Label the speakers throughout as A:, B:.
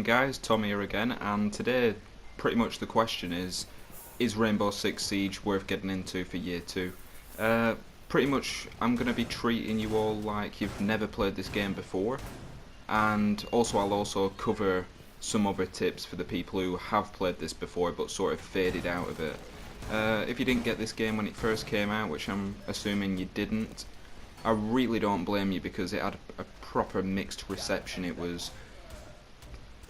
A: guys, Tom here again, and today pretty much the question is Rainbow Six Siege worth getting into for year 2? Uh, Pretty much I'm going to be treating you all like you've never played this game before, and also I'll also cover some other tips for the people who have played this before but sort of faded out of it. If you didn't get this game when it first came out, which I'm assuming you didn't, I really don't blame you because it had a proper mixed reception.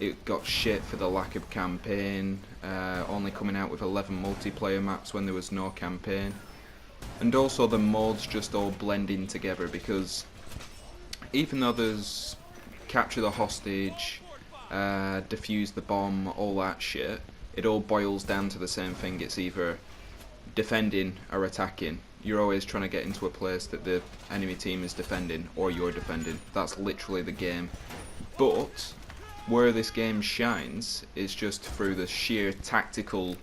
A: It got shit for the lack of campaign, only coming out with 11 multiplayer maps when there was no campaign, and also the mods just all blending together because even though there's capture the hostage, defuse the bomb, all that shit, it all boils down to the same thing. It's either defending or attacking. You're always trying to get into a place that the enemy team is defending or you're defending. That's literally the game. But where this game shines is just through the sheer tactical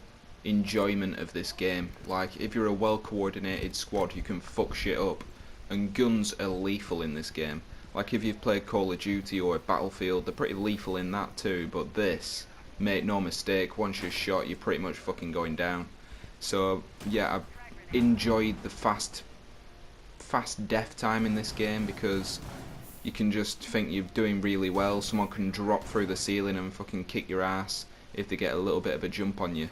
A: enjoyment of this game. Like, if you're a well coordinated squad, you can fuck shit up, and guns are lethal in this game. Like, if you've played Call of Duty or Battlefield, they're pretty lethal in that too, but this, make no mistake, once you're shot you're pretty much fucking going down. So yeah, I enjoyed the fast death time in this game because you can just think you're doing really well, someone can drop through the ceiling and fucking kick your ass if they get a little bit of a jump on you.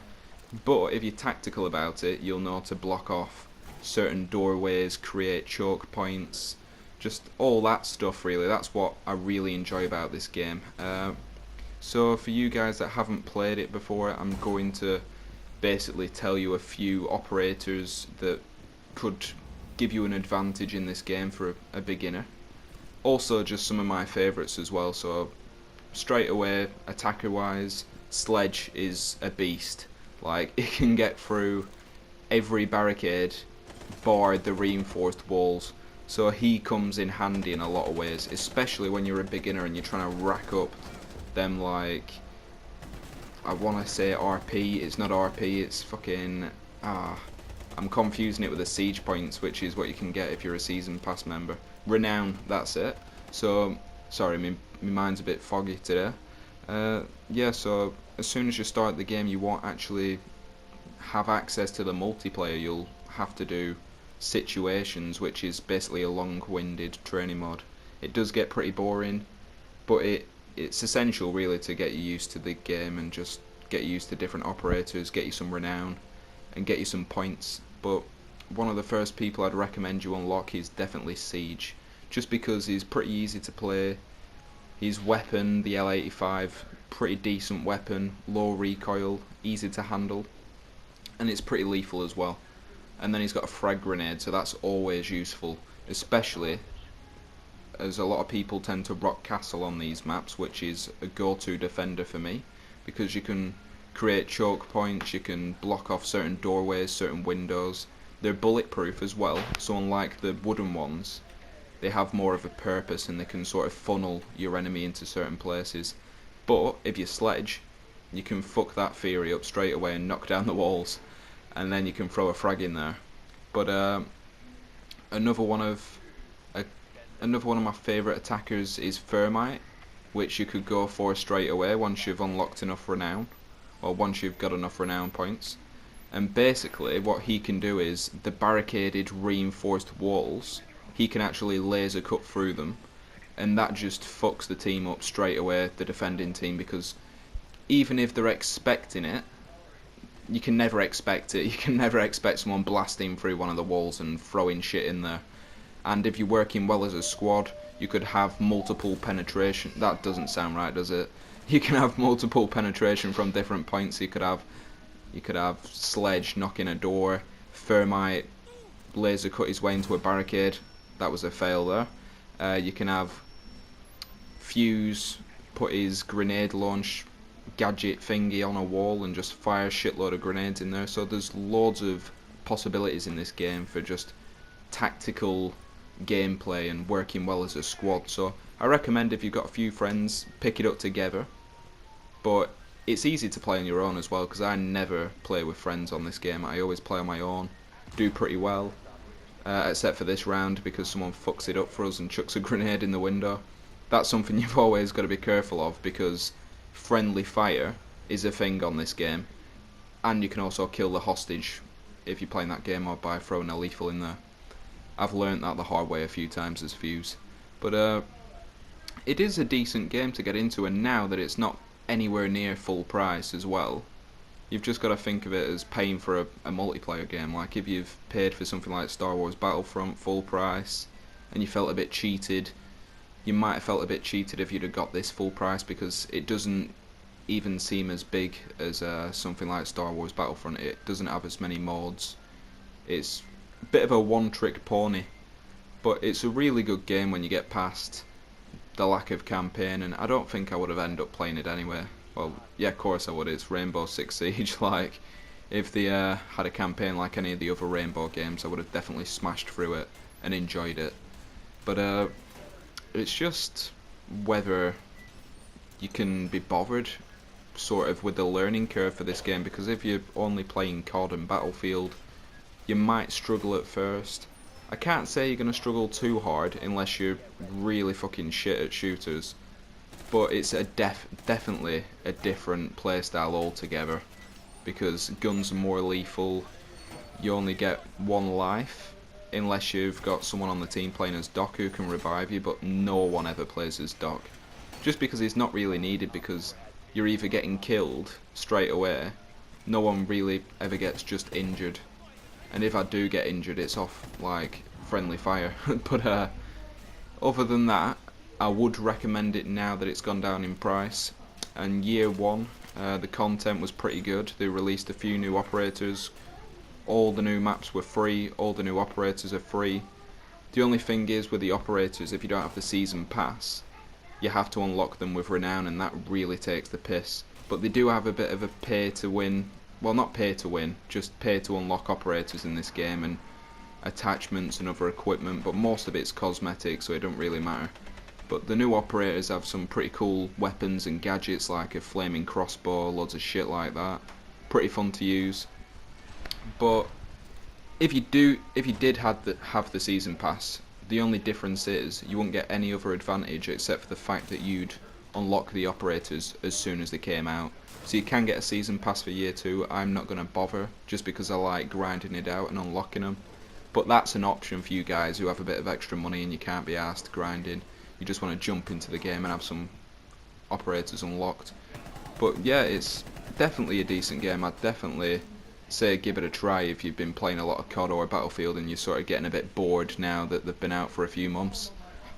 A: But if you're tactical about it, you'll know to block off certain doorways, create choke points, just all that stuff really. That's what I really enjoy about this game. So for you guys that haven't played it before, I'm going to basically tell you a few operators that could give you an advantage in this game for a beginner. Also just some of my favourites as well. So straight away, attacker wise, Sledge is a beast. Like, it can get through every barricade bar the reinforced walls, so he comes in handy in a lot of ways, especially when you're a beginner and you're trying to rack up them, like, I want to say RP, it's not RP, it's fucking, I'm confusing it with the siege points, which is what you can get if you're a season pass member. Renown, that's it. So, sorry, my mind's a bit foggy today. Yeah, so as soon as you start the game you won't actually have access to the multiplayer. You'll have to do situations, which is basically a long-winded training mod. It does get pretty boring, but it's essential really to get you used to the game and just get you used to different operators, get you some renown and get you some points. But one of the first people I'd recommend you unlock is definitely Siege, just because he's pretty easy to play. His weapon, the L85, pretty decent weapon, low recoil, easy to handle, and it's pretty lethal as well. And then he's got a frag grenade, so that's always useful, especially as a lot of people tend to rock castle on these maps, which is a go-to defender for me, because you can create choke points, you can block off certain doorways, certain windows. They're bulletproof as well, so unlike the wooden ones, they have more of a purpose and they can sort of funnel your enemy into certain places. But if you Sledge, you can fuck that theory up straight away and knock down the walls, and then you can throw a frag in there. But another one of my favourite attackers is Thermite, which you could go for straight away once you've unlocked enough renown, or once you've got enough renown points. And basically what he can do is the barricaded reinforced walls, he can actually laser cut through them, and that just fucks the team up straight away, the defending team, because even if they're expecting it, you can never expect it. You can never expect someone blasting through one of the walls and throwing shit in there. And if you're working well as a squad, you could have multiple penetration. That doesn't sound right, does it? You can have multiple penetration from different points. You could have Sledge knocking a door, Thermite laser cut his way into a barricade. That was a fail there. You can have Fuse put his grenade launch gadget thingy on a wall and just fire a shitload of grenades in there. So there's loads of possibilities in this game for just tactical gameplay and working well as a squad. So I recommend, if you've got a few friends, pick it up together. But it's easy to play on your own as well, because I never play with friends on this game. I always play on my own, do pretty well, except for this round because someone fucks it up for us and chucks a grenade in the window. That's something you've always got to be careful of, because friendly fire is a thing on this game, and you can also kill the hostage if you're playing that game or by throwing a lethal in there. I've learnt that the hard way a few times as Fuse. But it is a decent game to get into, and now that it's not anywhere near full price as well, you've just got to think of it as paying for a multiplayer game. Like if you've paid for something like Star Wars Battlefront full price and you felt a bit cheated, you might have felt a bit cheated if you'd have got this full price, because it doesn't even seem as big as something like Star Wars Battlefront. It doesn't have as many mods. It's a bit of a one-trick pony, but it's a really good game when you get past the lack of campaign, and I don't think I would have ended up playing it anyway. Well, yeah, of course I would. It's Rainbow Six Siege. Like, if they had a campaign like any of the other Rainbow games, I would have definitely smashed through it and enjoyed it. But it's just whether you can be bothered sort of with the learning curve for this game, because if you're only playing COD and Battlefield, you might struggle at first. I can't say you're going to struggle too hard unless you're really fucking shit at shooters, but it's a definitely a different playstyle altogether, because guns are more lethal, you only get one life unless you've got someone on the team playing as Doc who can revive you, but no one ever plays as Doc. Just because he's not really needed, because you're either getting killed straight away, no one really ever gets just injured. And if I do get injured, it's off like friendly fire. But other than that, I would recommend it now that it's gone down in price. And year one, the content was pretty good. They released a few new operators. All the new maps were free. All the new operators are free. The only thing is with the operators, if you don't have the season pass, you have to unlock them with renown, and that really takes the piss. But they do have a bit of a pay to win, well, not pay to win, just pay to unlock operators in this game, and attachments and other equipment, but most of it's cosmetic, so it don't really matter. But the new operators have some pretty cool weapons and gadgets, like a flaming crossbow, loads of shit like that. Pretty fun to use. But if you did have the season pass, the only difference is you won't get any other advantage except for the fact that you'd unlock the operators as soon as they came out. So you can get a season pass for year 2. I'm not going to bother, just because I like grinding it out and unlocking them. But that's an option for you guys who have a bit of extra money and you can't be arsed grinding. You just want to jump into the game and have some operators unlocked. But yeah, it's definitely a decent game. I'd definitely say give it a try if you've been playing a lot of COD or Battlefield and you're sort of getting a bit bored now that they've been out for a few months.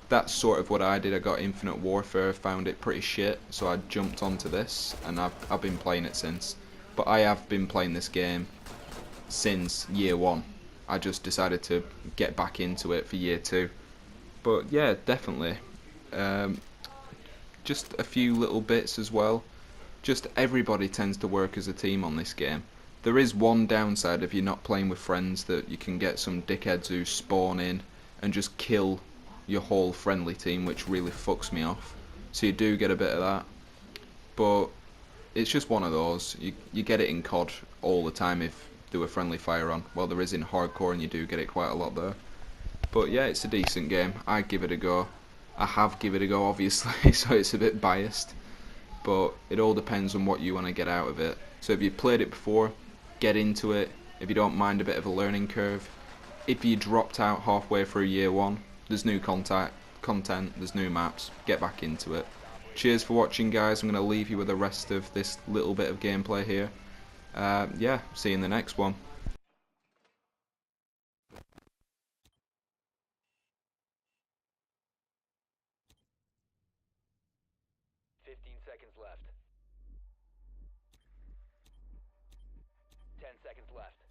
A: That's sort of what I did. I got Infinite Warfare, found it pretty shit, so I jumped onto this, and I've been playing it since. But I have been playing this game since year 1. I just decided to get back into it for year 2. But yeah, definitely. Just a few little bits as well. Just everybody tends to work as a team on this game. There is one downside if you're not playing with friends, that you can get some dickheads who spawn in and just kill your whole friendly team, which really fucks me off. So you do get a bit of that. But it's just one of those. You get it in COD all the time if there were friendly fire on. Well, there is in hardcore, and you do get it quite a lot there. But yeah, it's a decent game. I'd give it a go. I have give it a go, obviously, so it's a bit biased. But it all depends on what you want to get out of it. So if you've played it before, get into it. If you don't mind a bit of a learning curve. If you dropped out halfway through year 1, there's new content, there's new maps. Get back into it. Cheers for watching, guys. I'm going to leave you with the rest of this little bit of gameplay here. Yeah, see you in the next one.
B: 15 seconds left. 10 seconds left.